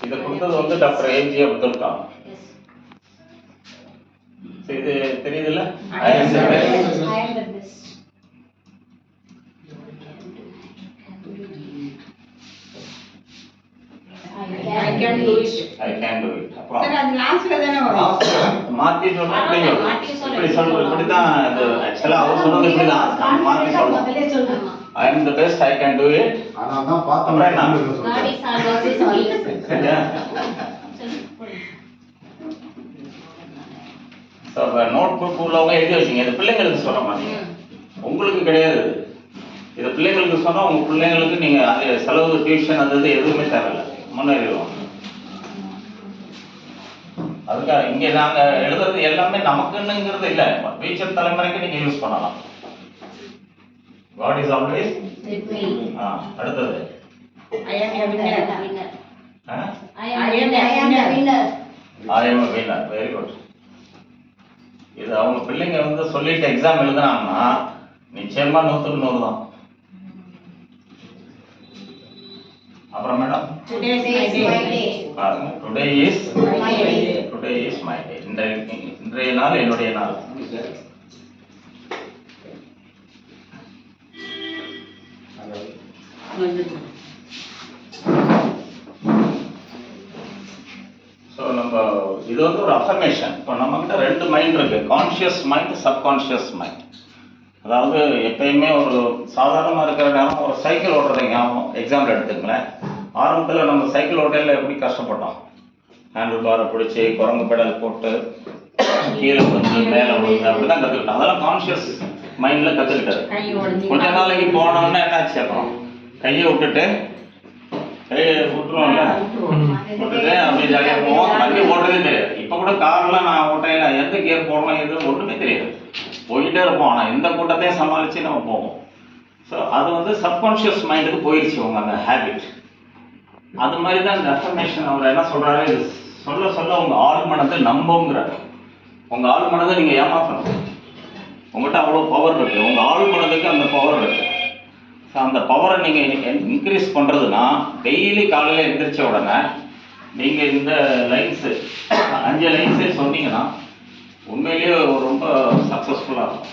இதை கொடுத்தது வந்து டாக்டர் ஏஜி அப்துல் கலாம். இது தெரியுதுல்ல? I am the best. I can do it. அப்புறம் சார் அது லாஸ்ட்ல தான வரும். மாத்தி சொல்றேன். இப்படி சொல்றேன். இப்படி தான் அது एक्चुअली அவர் சொன்னது இப்படி தான் மாத்தி சொல்றேன். I am the best, I can do it. ஆனா தான் பாத்து அப்புறம் நான் God is always சரியா? ஸோ நோட் புக் உள்ளவங்க எழுதி வச்சிங்க. இது பிள்ளைங்களுக்கு சொல்ல மாட்டீங்க, உங்களுக்கு கிடையாது. இது பிள்ளைங்களுக்கு சொன்னால் உங்கள் பிள்ளைங்களுக்கு நீங்கள் அது செலவு டியூஷன் அது இது எதுவுமே தேவையில்லை, முன்னேறிடுவோம். அதுக்காக இங்கே நாங்கள் எழுதுறது எல்லாமே நமக்குன்னுங்கிறது இல்லை, ஃபியூச்சர் தலைமுறைக்கு நீங்கள் யூஸ் பண்ணலாம். God is always with me. அடுத்தது I am a winner. I am a winner. I am a winner. Very good. இது அவங்க பிள்ளைங்க வந்து சொல்லிட்டு எக்ஸாம் எழுதுனாங்கன்னா நிச்சயமா 100க்கு 100 தான். அப்புறம் madam Today is my day. பாருங்க, டுடே இஸ் மை டே. இன்றைய நாள் என்னுடைய நாள். ஸோ நம்ம இது வந்து ஒரு அஃபர்மேஷன். இப்போ நம்மக்கிட்ட 2 மைண்ட் இருக்கு, கான்ஷியஸ் மைண்ட், சப்கான்ஷியஸ் மைண்ட். அதாவது எப்பயுமே ஒரு சாதாரணமாக இருக்கிற நேரம் ஒரு சைக்கிள் ஓட்டுறதுங்க எக்ஸாம்பிள் எடுத்துங்களேன். ஆரம்பத்தில் நம்ம சைக்கிள் ஓட்டையில் எப்படி கஷ்டப்பட்டோம், ஹேண்டில் பாரை பிடிச்சி குரங்கு பெடல் போட்டு கீழே கொஞ்சம் மேலே விழுந்து அப்படி தான் கற்றுக்கிட்டோம். அதெல்லாம் கான்ஷியஸ் மைண்டில் கற்றுக்கிட்டது. கொஞ்ச நாளைக்கு போனோன்னா என்னாச்சு, அப்புறம் கையை விட்டுட்டு கையை விட்டுருவோம்ல, விட்டுட்டு அப்படியே ஜாலியாக போவோம். வண்டி ஓட்டுறதே தெரியாது. இப்போ கூட கார்லாம் நான் ஓட்டையில எந்த கியர் போடணும் எது ஒன்றுமே தெரியாது, போய்கிட்டே இருப்போம். ஆனால் இந்த கூட்டத்தையும் சமாளித்து நம்ம போவோம். ஸோ அது வந்து சப்கான்ஷியஸ் மைண்டுக்கு போயிடுச்சு உங்க அந்த ஹேபிட். அது மாதிரி தான் இந்த அஃபர்மேஷன் அவர் என்ன சொல்கிறாரு, இது சொல்ல சொல்ல உங்கள் ஆள் மனதை நம்புங்கிறார். உங்கள் ஆள் மனதை நீங்கள் ஏமாற்றணும். உங்கள்கிட்ட அவ்வளோ பவர் இருக்குது, உங்கள் ஆள் மனதுக்கு அந்த பவர் இருக்குது. ஸோ அந்த பவரை நீங்கள் இன்க்ரீஸ் பண்ணுறதுனா டெய்லி காலையில் எழுந்திரிச்ச உடனே நீங்கள் இந்த லைன்ஸு 5 லைன்ஸே சொன்னீங்கன்னா உண்மையிலேயே ரொம்ப சக்ஸஸ்ஃபுல்லாக இருக்கும்.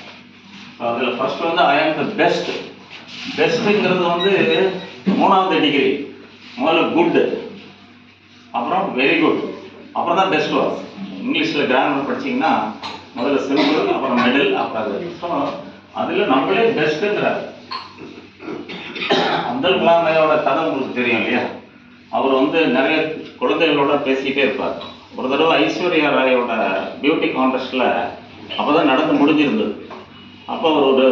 ஸோ அதில் ஃபஸ்ட்டு வந்து ஐ ஆம் த பெஸ்ட். பெஸ்ட்டுங்கிறது வந்து 3வது டிகிரி. முதல்ல குட்டு, அப்புறம் வெரி குட், அப்புறம் தான் பெஸ்ட் வரும். இங்கிலீஷில் கிராமர் படிச்சிங்கன்னா முதல்ல சிம்பிள், அப்புறம் மிடில், அப்புறம் அது. ஸோ அதில் நம்மளே பெஸ்ட்டுங்கிறார். அப்துல் கலாம் ஐயாவோட கதை உங்களுக்கு தெரியும் இல்லையா? அவர் வந்து நிறைய குழந்தைகளோட பேசிக்கிட்டே இருப்பார். ஒரு தடவை ஐஸ்வர்யா ராயோட பியூட்டி கான்டெஸ்ட்டில் அப்போ தான் நடந்து முடிஞ்சிருந்தது. அப்போ அவர் ஒரு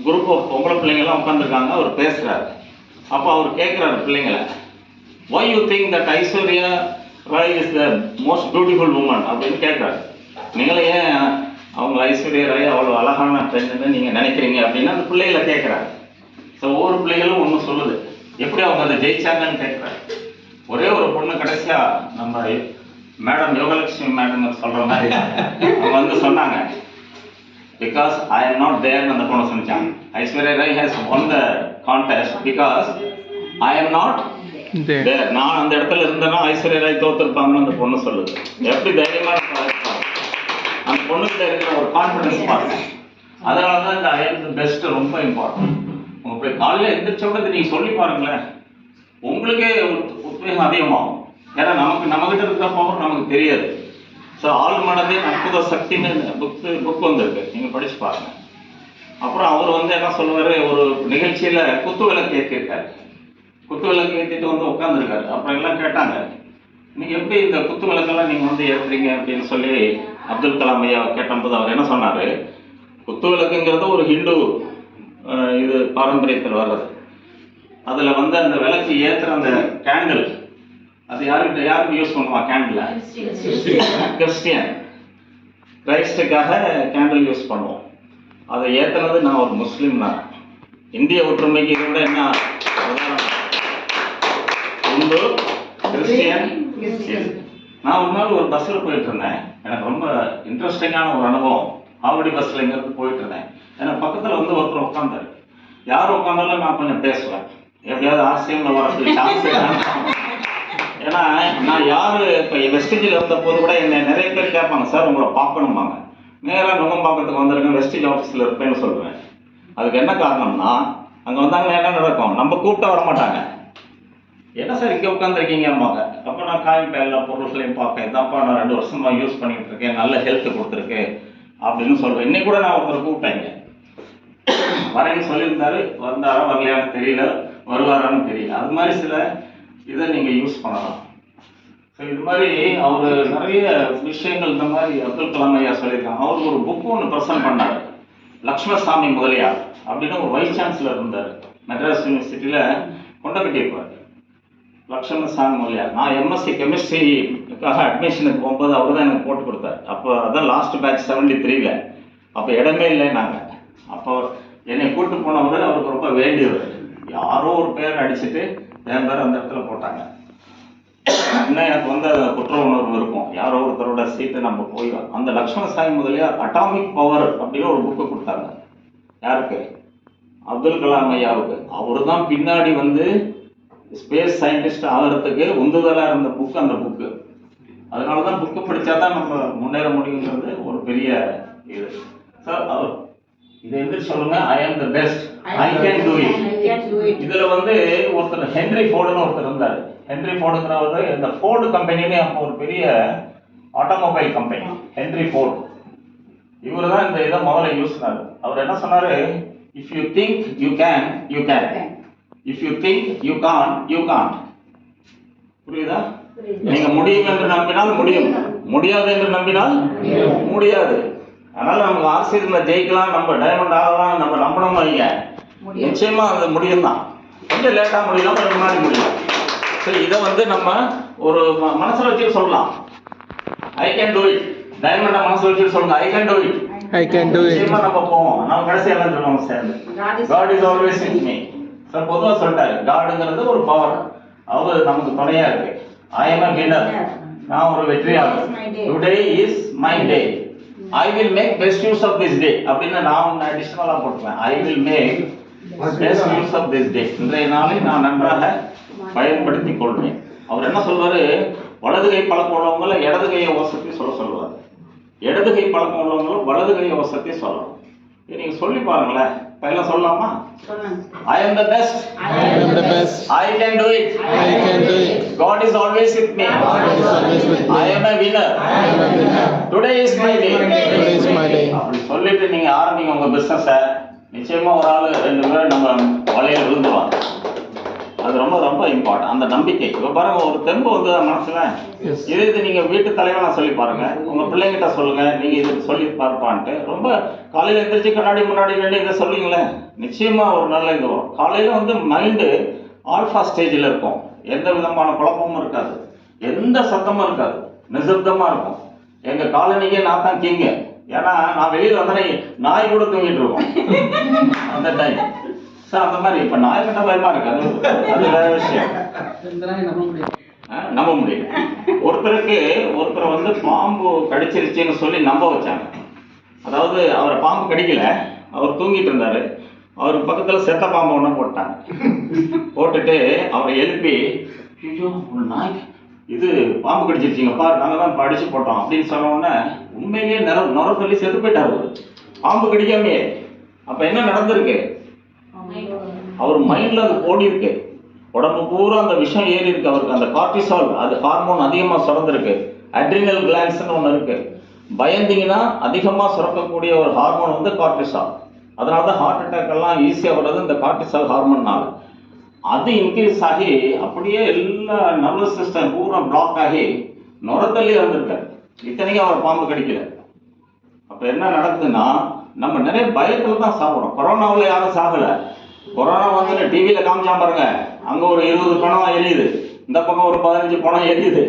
குரூப் ஆஃப் பொம்பளை பிள்ளைங்கள்லாம் உட்காந்துருக்காங்க, அவர் பேசுகிறார். அப்போ அவர் கேட்குறாரு பிள்ளைங்களை, why you think that Aishwarya Rai is the most beautiful woman அப்படின்னு கேட்குறாரு. நீங்களே ஏன் அவங்க ஐஸ்வர்யா ராய் அவ்வளோ அழகான பெண்ணுன்னு நீங்கள் நினைக்கிறீங்க அப்படின்னு அந்த பிள்ளைகளை கேட்குறாரு. ஸோ ஒவ்வொரு பிள்ளைகளும் ஒன்று சொல்லுது, எப்படி அவங்க அதை ஜெயிச்சாங்கன்னு கேட்குறாரு. ஒரே ஒரு பொண்ணு கடைசியாக நம்ம மேடம் யோகலட்சுமி மேடம் சொல்கிற மாதிரி அவங்க வந்து சொன்னாங்க, பிகாஸ் ஐ எம் நாட் தேர்னு அந்த பொண்ணு சொன்னாங்க. Aishwarya Rai has won the contest because I am not there. நான் அந்த இடத்துல இருந்தேன்னா ஐஸ்வர்யா ராய் தோத்துருப்பாங்கன்னு அந்த பொண்ணு சொல்லுது. எப்படி தைரியமாக அந்த பொண்ணுக்கிட்ட இருக்கிற ஒரு கான்ஃபிடன்ஸ் பாருங்க. அதனால தான் இந்த ஐ எம் தி பெஸ்ட் ரொம்ப இம்பார்ட்டன்ட். உங்க காலையில் எந்திரிச்ச உடனே நீங்கள் சொல்லி பாருங்களேன், உங்களுக்கே உத்வேகம் அதிகமாகும். ஏன்னா நம்மகிட்ட இருக்கிற பவர் நமக்கு தெரியாது. ஸோ ஆள் மனதே அற்புத சக்தின்னு புக் வந்திருக்கு, நீங்கள் படிச்சு பாருங்க. அப்புறம் அவர் வந்து என்ன சொல்லுவார், ஒரு நிகழ்ச்சியில் குத்து விளக்கு ஏற்றிருக்காரு. குத்து விளக்கு ஏற்றிட்டு வந்து உட்காந்துருக்காரு. அப்புறம் எல்லாம் கேட்டாங்க, நீங்கள் எப்படி இந்த குத்து விளக்கெல்லாம் நீங்கள் வந்து ஏற்றுறீங்க அப்படின்னு சொல்லி அப்துல் கலாம் ஐயா கேட்டபோது அவர் என்ன சொன்னார், குத்து விளக்குங்கிறது ஒரு ஹிந்து இது பாரம்பரியத்தில் வர்றது. அதில் வந்து அந்த விளக்கு ஏற்றுற அந்த கேண்டில் அது யாருக்கு யூஸ் பண்ணுவான்? கேண்டில் கிறிஸ்டியன் கிரைஸ்டுக்காக கேண்டில் யூஸ் பண்ணுவோம். அதை ஏற்றுனது நான் ஒரு முஸ்லீம் தான். இந்திய ஒற்றுமைக்கு இதை விட என்ன இந்து கிறிஸ்டியன். நான் ஒரு நாள் ஒரு பஸ்ஸில் போயிட்டு இருந்தேன். எனக்கு ரொம்ப இன்ட்ரெஸ்டிங்கான ஒரு அனுபவம். ஆவடி பஸ்ஸில் எங்கேருந்து போயிட்டு இருந்தேன். எனக்கு பக்கத்தில் வந்து ஒருத்தர் உட்காந்தாரு. யார் உட்காந்தாலும் நான் கொஞ்சம் பேசுவேன், எப்படியாவது ஆசியமில் வரக்கூடிய சான்ஸ் ஏன்னா நான் யார் இப்போ வெஸ்டேஜில் இருந்த போது கூட என்னை நிறைய பேர் கேட்பாங்க, சார் உங்களை பார்க்கணும்பாங்க. நேராக நுங்கம்பாக்கத்துக்கு வந்திருக்கேன், வெஸ்டேஜ் ஆஃபீஸில் இருப்பேன்னு சொல்லுவேன். அதுக்கு என்ன காரணம்னா, அங்கே வந்தாங்கன்னா என்ன நடக்கும், நம்ம கூப்பிட்டா வர மாட்டாங்க. என்ன சார் இங்கே உட்காந்துருக்கீங்கம்பாங்க. அப்போ நான் காமிப்பேன் எல்லா பொருட்களையும் பார்ப்பேன். இதான்ப்பா நான் 2 வருஷமாக யூஸ் பண்ணிகிட்டு இருக்கேன், நல்ல ஹெல்த்து கொடுத்துருக்கு அப்படின்னு சொல்லுவேன். இன்னைக்கு கூட நான் ஒருத்தர் கூப்பிட்டேங்க, வரேன்னு சொல்லியிருந்தாரு, வந்தாரா வரலையான்னு தெரியல, வருவாரான்னு தெரியல. அது மாதிரி சில இதை நீங்கள் யூஸ் பண்ணலாம். ஸோ இது மாதிரி அவர் நிறைய விஷயங்கள் இந்த மாதிரி அப்துல் கலாம் ஐயா சொல்லியிருக்காங்க. அவர் ஒரு புக்கு ஒன்று ப்ரெசென்ட் பண்ணார், லக்ஷ்மணசாமி முதலியார் அப்படின்னு ஒரு வைஸ் சான்சலர் இருந்தார், மெட்ராஸ் யூனிவர்சிட்டியில் கொண்டக்கட்டியிருப்பார். லக்ஷ்மணசாமி முதலியார். நான் எம்எஸ்சி கெமிஸ்ட்ரிக்காக அட்மிஷனுக்கு போகும்போது அவர் தான் எனக்கு போட்டு கொடுத்தார். அப்போ அதான் லாஸ்ட் பேட்ச் 73ல். அப்போ இடமே இல்லை நாங்கள். அப்போ என்னை கூப்பிட்டு போனவர் அவருக்கு ரொம்ப வேண்டியவர். யாரோ ஒரு பேர் அடிச்சுட்டு என் பேர் அந்த இடத்துல போட்டாங்க. இன்னும் எனக்கு வந்து குற்ற உணர்வு இருக்கும், யாரோ ஒருத்தரோட சீட்டை நம்ம போய். அந்த லக்ஷ்மணசாமி முதலியார் அட்டாமிக் பவர் அப்படின்னு ஒரு புக்கு கொடுத்தாங்க. யாருக்கு? அப்துல் கலாம் ஐயாவுக்கு. அவரு தான் பின்னாடி வந்து ஸ்பேஸ் சயின்டிஸ்ட் ஆகிறதுக்கு உந்துதலாக இருந்த புக்கு அந்த புக்கு. அதனால தான் புக்கு படித்தா தான் நம்ம முன்னேற முடியுங்கிறது ஒரு பெரிய இது. சார் அவர் இதை எதிர்த்து சொல்லுங்க, ஐ ஆம் the best, I can do it. இதில் வந்து ஒருத்தர் ஹென்ரி ஃபோர்டுன்னு ஒருத்தர் இருந்தார். ஹென்ரி ஃபோர்டுங்கிறவர் இந்த ஃபோர்டு கம்பெனின்னு அப்போ ஒரு பெரிய ஆட்டோமொபைல் கம்பெனி ஹென்ரி ஃபோர்டு. இவர் தான் இந்த இதை முதல்ல யூஸ் பண்ணார். அவர் என்ன சொன்னார், if you think you can, you can. If you think you can't, you can't. புரியுதா? நீங்க முடியும் என்று நம்பினால் முடியும், முடியாது என்று நம்பினால் முடியாது. அதனால நமக்கு ஆர்சியில் ஜெயிக்கலாம், நம்ம டைமண்ட் ஆகலாம், நம்ம நம்பணும் வைங்க, நிச்சயமா அது முடியும் தான். கொஞ்சம் லேட்டாக முடியலாம், கொஞ்சம் முன்னாடி முடியும். ஸோ இதை வந்து நம்ம ஒரு மனசில் வச்சு சொல்லலாம், ஐ கேன் டூ இட். டைமண்டை மனசில் வச்சு சொல்லுங்க, I can do it, I can do it. நிச்சயமா நம்ம போவோம். நம்ம கடைசி எல்லாம் சொல்லுவோம் சேர்ந்து, God is always with me. Sir பொதுவாக சொல்லிட்டாரு, காடுங்கிறது ஒரு பவர், அவர் நமக்கு துணையா இருக்கு. ஐ எம் a winner, நான் ஒரு வெற்றியாளர். Today is my day, I will make best use of this day அப்படின்னு நான் அடிஷனலாக போட்டுப்பேன். I will make best use of this day. இன்றைய நாளை நான் நன்றாக பயன்படுத்தி கொள்வேன். அவர் என்ன சொல்வாரு, வலது கை பழக்கம் உள்ளவங்களை இடது கையை வசதி சொல்லுவார், இடது கை பழக்கம் உள்ளவங்களும் வலது கையை வசதி சொல்லணும். நீங்க சொல்லி பாருங்களேன், எல்லாம் சொல்லலாமா? I am the best, I am the best, I can do it, I can do it, God is always with me, God is always with me, I am a winner, I am a winner, today is my day, today is my day. அப்படி சொல்லிட்டு நீங்க ஆரம்பிங்க உங்க பிசினஸை. நிச்சயமா ஒரு ஆளு 2 பேரும் நம்ம வலையில விழுந்துருவாங்க. அது ரொம்ப ரொம்ப இம்பார்ட்டன்ட், அந்த நம்பிக்கை. இப்போ பாருங்க, ஒரு தெம்பு வந்து மனசுல இது நீங்க வீட்டு தலைவனா சொல்லி பாருங்க, உங்க பிள்ளைங்கிட்ட சொல்லுங்க, நீங்க இது சொல்லி பார்ப்பான்ட்டு. ரொம்ப காலையில எந்திரிச்சு கண்ணாடி முன்னாடி நின்று இதை சொல்லிங்களேன், நிச்சயமா ஒரு நல்ல இது வரும். காலையில வந்து மைண்டு ஆல்ஃபா ஸ்டேஜில் இருக்கும், எந்த விதமான குழப்பமும் இருக்காது, எந்த சத்தமும் இருக்காது, நிசப்தமா இருக்கும். எங்க காலனிக்கே நான் தான் கிங்க. ஏன்னா நான் வெளியில் வந்தேன், நாய் கூட தூங்கிட்டு இருக்கோம் அந்த டைம். சார் அந்த மாதிரி இப்போ நாய் கிட்ட பயமா இருக்காது, அது வேற விஷயம், நம்ப முடியும். ஒருத்தரை வந்து பாம்பு கடிச்சிருச்சுன்னு சொல்லி நம்ப வச்சாங்க. அதாவது அவரை பாம்பு கடிக்கல, அவர் தூங்கிட்டு இருந்தாரு, அவருக்கு பக்கத்துல செத்த பாம்பு ஒன்று போட்டாங்க. போட்டுட்டு அவரை எழுப்பி, ஐயோ ஒரு நாய் இது பாம்பு கடிச்சிருச்சிங்கப்பா, நாங்கள் தான் படிச்சு போட்டோம் அப்படின்னு சொன்ன உடனே உண்மையிலேயே நுர சொல்லி செத்து போயிட்டாரு பாம்பு கடிக்காமையே. அப்ப என்ன நடந்திருக்கு, அவர் மைண்ட்ல அது ஓடி இருக்கு, உடம்பு பூரா அந்த விஷம் ஏறி இருக்கு. அவருக்கு அந்த கார்டிசால், அது ஹார்மோன் அதிகமா சுரந்திருக்கு. அட்ரினல் கிளான்ஸ்னு ஒன்று இருக்கு, பயந்தீங்கன்னா அதிகமா சுரக்கக்கூடிய ஒரு ஹார்மோன் வந்து கார்டிசால். அதனாலதான் ஹார்ட் அட்டாக் எல்லாம் ஈஸியா வர்றது இந்த கார்டிசால் ஹார்மோன்னால. அது இன்க்ரீஸ் ஆகி அப்படியே எல்லா நர்வஸ் சிஸ்டம் பூரா பிளாக் ஆகி நுரத்தள்ளி வந்திருக்காரு. இத்தனைக்கும் அவர் பாம்பு கடிக்கல. அப்ப என்ன நடக்குதுன்னா, நம்ம நிறைய பயத்துல தான் சாப்பிடுறோம். கொரோனாவில் யாரும் சாகல. கொரோனா வந்து டிவியில காமிச்சா பாருங்க, அங்க ஒரு 20 பணம் எரியுது, இந்த பக்கம் ஒரு 15 பணம் எரியுது,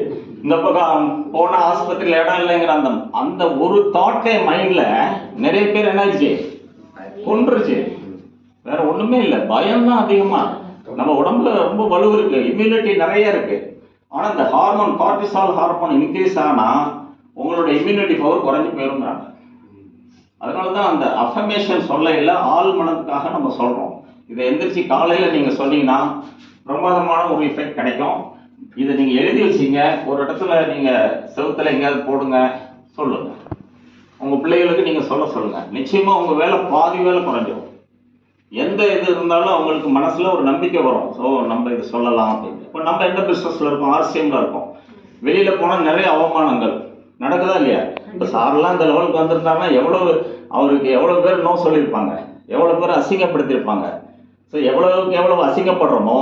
இந்த பக்கம் போன ஆஸ்பத்திரியில் இடம் இல்லைங்கிற அந்த ஒரு தாட்டே மைண்ட்ல நிறைய பேர் என்னாச்சு, கொன்றுச்சு. வேற ஒண்ணுமே இல்லை, பயம் தான் அதிகமா. நம்ம உடம்புல ரொம்ப வலு இருக்கு, இம்யூனிட்டி நிறைய இருக்கு. ஆனா இந்த ஹார்மோன் கார்டிசால் ஹார்மோன் இன்க்ரீஸ் ஆனா உங்களோட இம்யூனிட்டி பவர் குறைஞ்சு போயிருங்கிறாங்க. அதனாலதான் அந்த அஃபர்மேஷன் சொல்ல இல்லை, ஆள் மனதுக்காக நம்ம சொல்றோம். இதை எந்திரிச்சு காலையில நீங்க சொன்னீங்கன்னா பிரமாதமான ஒரு எஃபெக்ட் கிடைக்கும். இதை நீங்க எழுதி வச்சு வச்சுங்க. ஒரு இடத்துல நீங்கள் செவுத்துல எங்கேயாவது போடுங்க, சொல்லுங்க. உங்கள் பிள்ளைகளுக்கு நீங்கள் சொல்லுங்க. நிச்சயமாக உங்கள் வேலை பாதி வேலை குறைஞ்சிடும். எந்த இது இருந்தாலும் அவங்களுக்கு மனசில் ஒரு நம்பிக்கை வரும். ஸோ நம்ம இது சொல்லலாம் அப்படின்னு. இப்போ நம்ம எந்த பிஸ்னஸில் இருக்கோம், ஆர்சிஎம்ல இருக்கோம். வெளியில் போனால் நிறைய அவமானங்கள் நடக்குதா இல்லையா? இப்போ சாரெல்லாம் இந்த லெவலுக்கு வந்திருந்தாருன்னா அவருக்கு எவ்வளோ பேர் நோ சொல்லியிருப்பாங்க, எவ்வளோ பேர் அசிங்கப்படுத்தியிருப்பாங்க. ஸோ எவ்வளவு அசிங்கப்படுறோமோ,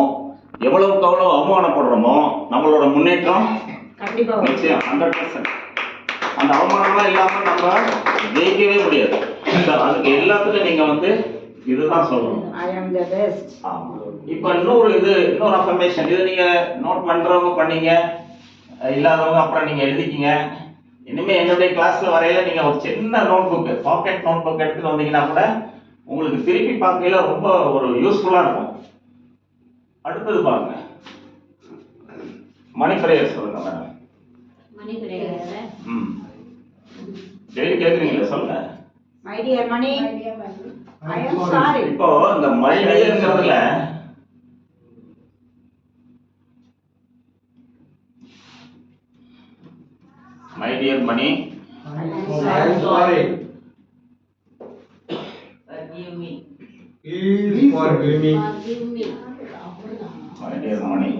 எவ்வளவுக்கு எவ்வளோ அவமானப்படுறோமோ, நம்மளோட முன்னேற்றம் கண்டிப்பா நிச்சயம் 100%. அந்த அவமானம்லாம் இல்லாமல் நம்ம ஜெயிக்கவே முடியாது. அதுக்கு எல்லாத்துக்கும் நீங்கள் இதுதான் சொல்லணும். I am the best. இப்போ இன்னொரு அஃபர்மேஷன். இது நீங்கள் நோட் பண்ணுறவங்க பண்ணீங்க, இல்லாதவங்க அப்புறம் நீங்கள் எழுதிக்கிங்க. இனிமேல் என்னுடைய கிளாஸில் வரையில நீங்கள் ஒரு சின்ன note book, pocket note book எடுத்துகிட்டு வந்தீங்கன்னா கூட உங்களுக்கு திருப்பி பார்க்கையில ரொம்ப ஒரு யூஸ்ஃபுல்லாக இருக்கும். அடுத்தது பாருங்க, மணி பிரேயர் சொல்லுங்க மேடம். மணி பிரேயர். டெய்லி கேட்குறீங்களா? சொல்லுங்க. My dear money, I am sorry. இப்போ இந்த மை டியர்ங்கிறதுல my dear money, I am sorry. Forgive me. Please forgive me. Forgive me. My dear money.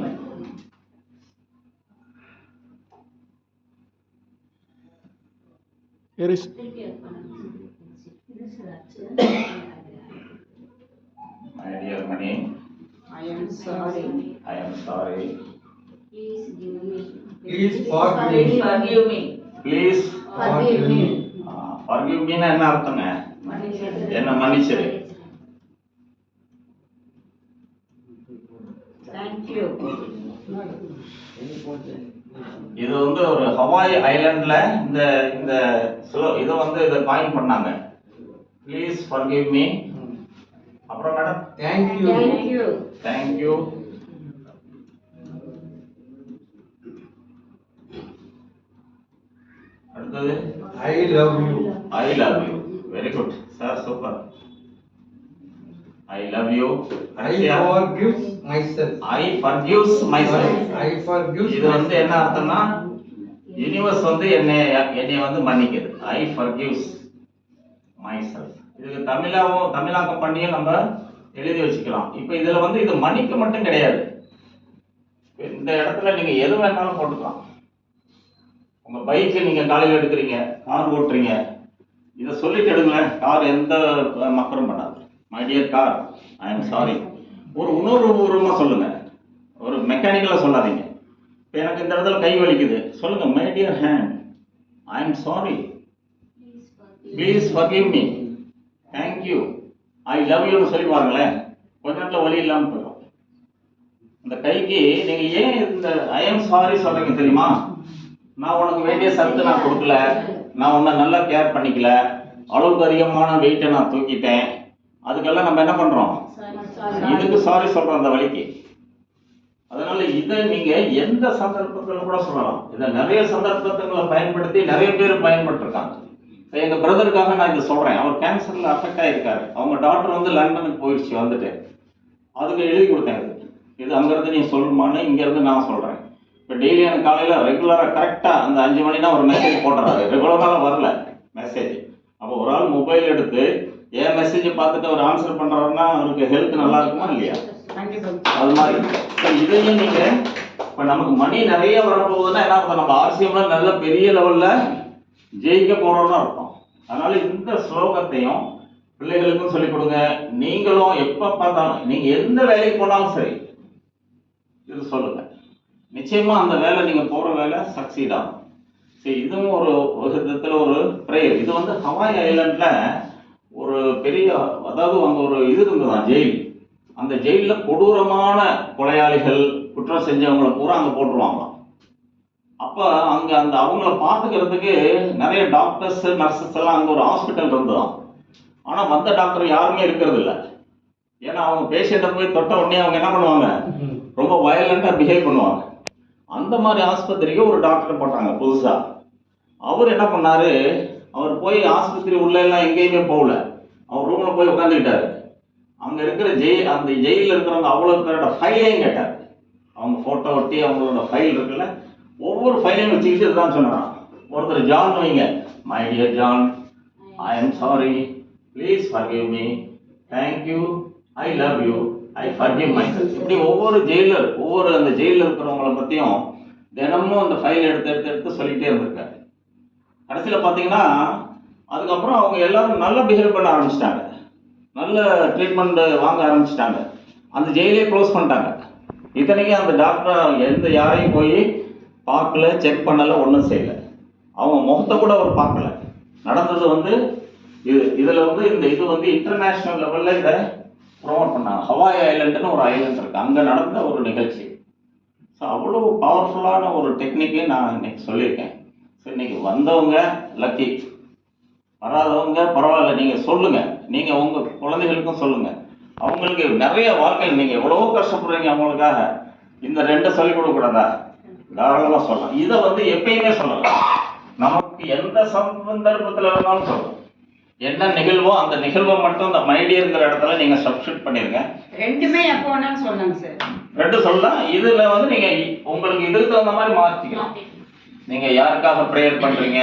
Here is my dear money, I am sorry. I am sorry. Please give me. Please forgive me. Please forgive me. Please Forgive me. forgive me-னா என்ன அர்த்தங்க? என்ன மன்னிச்சிரு. Thank you. இது ஒரு Hawaii ஐலாண்ட்ல இந்த இதை coin பண்ணாங்க. Please forgive me. அப்புறம் madam Thank you. Thank you. Thank you. அடுத்தது I love you. I love you. Very good sir, super. I love you. I forgive myself. I forgives myself. I forgive இது என்ன அர்த்தம்னா, universe என்னை மன்னிக்குது. ஐ forgives myself. இதுக்கு தமிழாக்கம் பண்ணியும் நம்ம எழுதி வச்சுக்கலாம். இப்போ இதுல இது மன்னிக்க மட்டும் கிடையாது. இந்த இடத்துல நீங்க எது வேணாலும் போட்டுக்கலாம். உங்க பைக்கு நீங்க காலையில் எடுக்கிறீங்க, கார் ஓட்டுறீங்க, இதை சொல்லிட்டு எடுங்களேன். கார் எந்த மக்களும் பண்ணாது. My dear car, I am sorry. ஒரு உணர்வுபூர்வமா சொல்லுங்க, ஒரு மெக்கானிக்கலா சொல்லாதீங்க. இப்போ எனக்கு இந்த இடத்துல கை வலிக்குது, சொல்லுங்க my dear hand, I am sorry. Please forgive me. Thank you. I love யூன்னு சொல்லி பாருங்களேன். கொஞ்ச நேரத்தில் வலி இல்லாமல் போயிடும். இந்த கைக்கு நீங்க ஏன் இந்த ஐ எம் சாரி சொல்றீங்க தெரியுமா? நான் உனக்கு வேண்டிய சத்து நான் கொடுக்கல, நான் உன்னை நல்லா கேர் பண்ணிக்கல, அளவுக்கு அதிகமான வெயிட்டை நான் தூக்கிட்டேன், அதுக்கெல்லாம் நம்ம என்ன பண்றோம்? இதுக்கு சாரி சொல்றோம், அந்த வலிக்கு. அதனால இதை நீங்க எந்த சந்தர்ப்பத்தில் கூட சொல்லலாம். இதை நிறைய சந்தர்ப்பங்களை பயன்படுத்தி நிறைய பேர் பயன்பட்டுருக்காங்க. எங்க பிரதருக்காக நான் இதை சொல்றேன். அவர் கேன்சர்ல அஃபெக்ட் ஆயிருக்காரு. அவங்க டாக்டர் லண்டனுக்கு போயிடுச்சு, வந்துட்டு அதுக்கு எழுதி கொடுத்தேன். இது அங்கிருந்து நீ சொல்லுமான்னு இங்கிருந்து நான் சொல்றேன். இப்போ டெய்லி எனக்கு காலையில் ரெகுலராக கரெக்டாக அந்த 5 மணினா ஒரு மெசேஜ் போட்டுறாரு. ரெகுலராக வரல மெசேஜ். அப்போ ஒரு ஆள் மொபைல் எடுத்து என் மெசேஜை பார்த்துட்டு அவர் ஆன்சர் பண்ணுறாருன்னா அவருக்கு ஹெல்த் நல்லா இருக்குமா இல்லையா? அது மாதிரி இதையும் நீங்கள் இப்போ நமக்கு மணி நிறைய வரப்போகுதுன்னா என்ன அர்த்தம்? நம்ம ஆர்சிஎம்ல நல்ல பெரிய லெவலில் ஜெயிக்க போகிறோம்னு அர்த்தம். அதனால இந்த ஸ்லோகத்தையும் பிள்ளைகளுக்கும் சொல்லிக் கொடுங்க. நீங்களும் எப்போ பார்த்தாலும் நீங்கள் எந்த வேலைக்கு போனாலும் சரி இது சொல்லுங்க. நிச்சயமா அந்த வேலை நீங்க போற வேலை சக்சீட் ஆகும். சரி, இதுவும் ஒரு விதத்துல ஒரு பிரேயர். இது ஹவாய் ஐலாண்ட்ல ஒரு பெரிய, அதாவது அங்க ஒரு இது இருந்ததுதான், ஜெயில். அந்த ஜெயில கொடூரமான கொலையாளிகள், குற்றம் செஞ்சவங்களை பூரா அங்க போட்டுருவாங்களாம். அப்ப அங்க அவங்கள பாத்துக்கிறதுக்கு நிறைய டாக்டர்ஸ், நர்சஸ் எல்லாம் அங்க ஒரு ஹாஸ்பிட்டல் இருந்ததாம். ஆனா வந்த டாக்டர் யாருமே இருக்கிறது இல்லை. ஏன்னா அவங்க பேஷண்ட்டை போய் தொட்ட உடனே அவங்க என்ன பண்ணுவாங்க? ரொம்ப வயலண்டா பிஹேவ் பண்ணுவாங்க. அந்த மாதிரி ஆஸ்பத்திரிக்கு ஒரு டாக்டர் போட்டாங்க புதுசா. அவர் என்ன பண்ணாரு? அவர் போய் ஆஸ்பத்திரி உள்ள எல்லாம் எங்கேயுமே போகல. அவர் ரூம்ல போய் உட்காந்துக்கிட்டாரு. அங்க இருக்கிற அந்த ஜெயிலில் இருக்கிறவங்க அவ்வளவு பேரோட ஃபைலையும் கேட்டார். அவங்க போட்டோ ஒட்டி அவங்களோட ஃபைல் இருக்குல்ல, ஒவ்வொரு ஃபைலையும் வச்சுக்கிட்டு இதுதான் சொன்னான். ஒருத்தர் ஜான் வைங்க, my dear John, I am sorry, please forgive me, thank you, I love you, I forgive my self. இப்படி ஒவ்வொரு அந்த ஜெயிலில் இருக்கிறவங்கள பற்றியும் தினமும் அந்த ஃபைல் எடுத்து சொல்லிகிட்டே இருந்திருக்காரு. கடைசியில் பார்த்தீங்கன்னா அதுக்கப்புறம் அவங்க எல்லாரும் நல்லா பிஹேவ் பண்ண ஆரம்பிச்சிட்டாங்க, நல்ல ட்ரீட்மெண்ட் வாங்க ஆரம்பிச்சிட்டாங்க. அந்த ஜெயிலே க்ளோஸ் பண்ணிட்டாங்க. இத்தனைக்கும் அந்த டாக்டர் யாரையும் போய் பார்க்கல, செக் பண்ணலை, ஒன்றும் செய்யலை. அவங்க முகத்தை கூட அவர் பார்க்கல. நடந்தது இதில் இது இன்டர்நேஷ்னல் லெவலில் இதை ப்ரொமோட் பண்ணாங்க. ஹவாய் ஐலண்டுன்னு ஒரு ஐலண்ட் இருக்குது, அங்கே நடந்த ஒரு நிகழ்ச்சி. ஸோ அவ்வளோ பவர்ஃபுல்லான ஒரு டெக்னிக்கு நான் இன்னைக்கு சொல்லியிருக்கேன். ஸோ இன்னைக்கு வந்தவங்க லக்கி, வராதவங்க பரவாயில்ல, நீங்கள் சொல்லுங்கள், நீங்கள் உங்கள் குழந்தைகளுக்கும் சொல்லுங்கள். அவங்களுக்கு நிறைய வாழ்க்கையில் நீங்கள் எவ்வளவோ கஷ்டப்படுறீங்க, அவங்களுக்காக இந்த 2 சொல்லிக் கொடுக்கூடாதா? தாராளமாக சொல்லலாம். இதை எப்பயுமே சொல்லலாம். நமக்கு எந்த சந்தர்ப்பத்தில் வேணாலும் சொல்லலாம். என்ன நிகழ்வோ அந்த நிகழ்வை மட்டும் இந்த மைடியருங்கிற இடத்துல நீங்கள் சப்ஸ்டியூட் பண்ணிருங்க. ரெண்டுமே எப்போ வேணாலும் சொல்லலாம் சார். 2 சொல்லலாம். இதில் நீங்கள் உங்களுக்கு இதுக்கு தகுந்த மாதிரி மாற்றிக்கலாம். நீங்கள் யாருக்காக ப்ரேயர் பண்ணுறீங்க,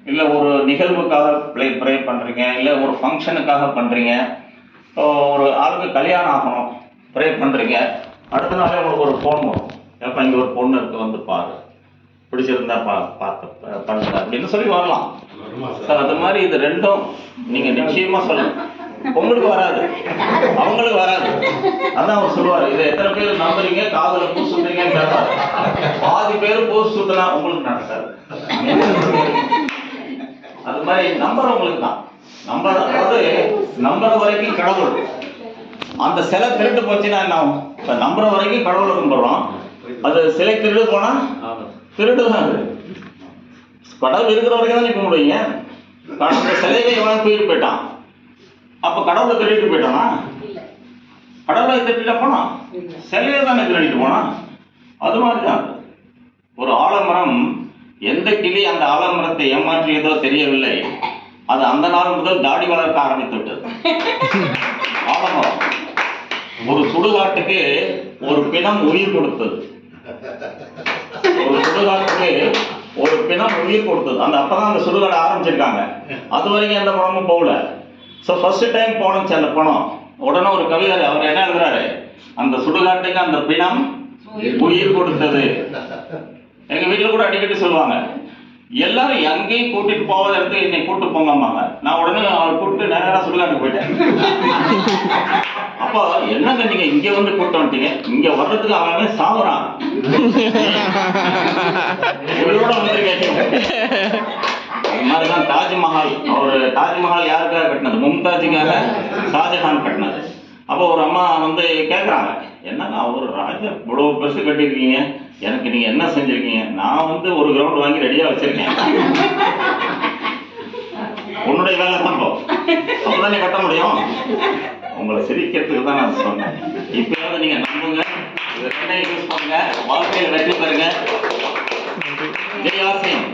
இல்லை ஒரு நிகழ்வுக்காக ப்ரேயர் பண்ணுறீங்க, இல்லை ஒரு ஃபங்க்ஷனுக்காக பண்ணுறீங்க, ஒரு ஆளுக்கு கல்யாணம் ஆகணும் ப்ரேயர் பண்ணுறீங்க, அடுத்த நாளே உங்களுக்கு ஒரு ஃபோன் வரும், எப்போ இங்கே ஒரு பொண்ணு இருக்கு பாரு, பிடிச்சிருந்தா பார்த்து பண்ணுங்க அப்படின்னு சொல்லி வரலாம் சார். அது மாதிரி இது 2ம் நீங்கள் நிச்சயமாக சொல்லணும். உங்களுக்கு வராது, அவங்களுக்கு வராது. அதான் அவர் சொல்லுவார், இதை எத்தனை பேர் நம்புறீங்க, காதில் பூ சுத்துறீங்கன்னு கேட்பாரு. பாதி பேர் பூ சுத்தினா உங்களுக்கு நடக்காது. அது மாதிரி நம்புறவங்களுக்கு தான். நம்புற வரைக்கும் கடவுள். அந்த சிலை திருட்டு போச்சுன்னா என்ன ஆகும்? இப்போ நம்புற வரைக்கும் கடவுளை கும்பிடுறோம், அது சிலை திருடு போனா திருடு தான். அது கடவுள் இருக்கிற வரைக்கும் தான் கும்பிடுவீங்க. அந்த சிலையை எவன் தூக்கிட்டு போயிட்டான், அப்போ கடவுளை திருடிட்டு போயிட்டானா? கடவுளை திருட்டிட்டு போனான், சிலையை தானே திருடிட்டு போனான். அது மாதிரி தான் ஒரு ஆலமரம். எந்த கிளி அந்த ஆலமரத்தை ஏமாற்றியதோ தெரியவில்லை, அது அந்த நாள் முதல் தாடி வளர்க்க ஆரம்பித்து விட்டது. ஆலமரம் ஒரு சுடுகாட்டுக்கு ஒரு பிணம் உயிர் கொடுத்தது. ஒரு சுடுகாட்டுக்கு ஒரு பிணம் உயிர் கொடுத்தது. அப்பதான் அந்த சுடுகாடு ஆரம்பிச்சிருக்காங்க. அது வரைக்கும் எந்த பணமும் போகல. ஸோ ஃபர்ஸ்ட் டைம் போனச்சு அந்த பணம். உடனே ஒரு கவிஞர் அவர் என்ன எழுதுறாரு, அந்த சுடுகாட்டுக்கு அந்த பிணம் உயிர் கொடுத்தது. எங்க வீட்டில் கூட அடிக்கடி சொல்லுவாங்க, எல்லாரும் எங்கேயும் கூட்டிட்டு போகாத இடத்துக்கு என்னை கூட்டு போங்கம்மாங்க. நான் உடனே அவர் கூப்பிட்டு நேராக சுடுகாட்டுக்கு போயிட்டேன். அப்போ என்னங்க நீங்க இங்க கூட்டு வந்துட்டீங்க, இங்க வர்றதுக்கு அவன் சாவுறான். அது மாதிரிதான் தாஜ்மஹால். தாஜ்மஹால் யாருக்காக கட்டினது? மும்தாஜுக்காக ஷாஜஹான் கட்டினது. அப்போ ஒரு அம்மா கேட்குறாங்க, என்னங்க அவர் ராஜா இவ்வளோ பெருசு கட்டியிருக்கீங்க, எனக்கு நீங்கள் என்ன செஞ்சுருக்கீங்க? நான் ஒரு கிரவுண்ட் வாங்கி ரெடியாக வச்சுருக்கேன், உன்னுடைய வேலை தான் அப்போதான் நீ கட்ட முடியும். உங்களை சிரிக்கிறதுக்கு தான் நான் சொன்னேன். இப்போயாவது நீங்கள் நம்புங்க, இதை யூஸ் பண்ணுங்க, வாழ்க்கையில் வெற்றி பெறுங்க. ஜெய் ஆசியம்.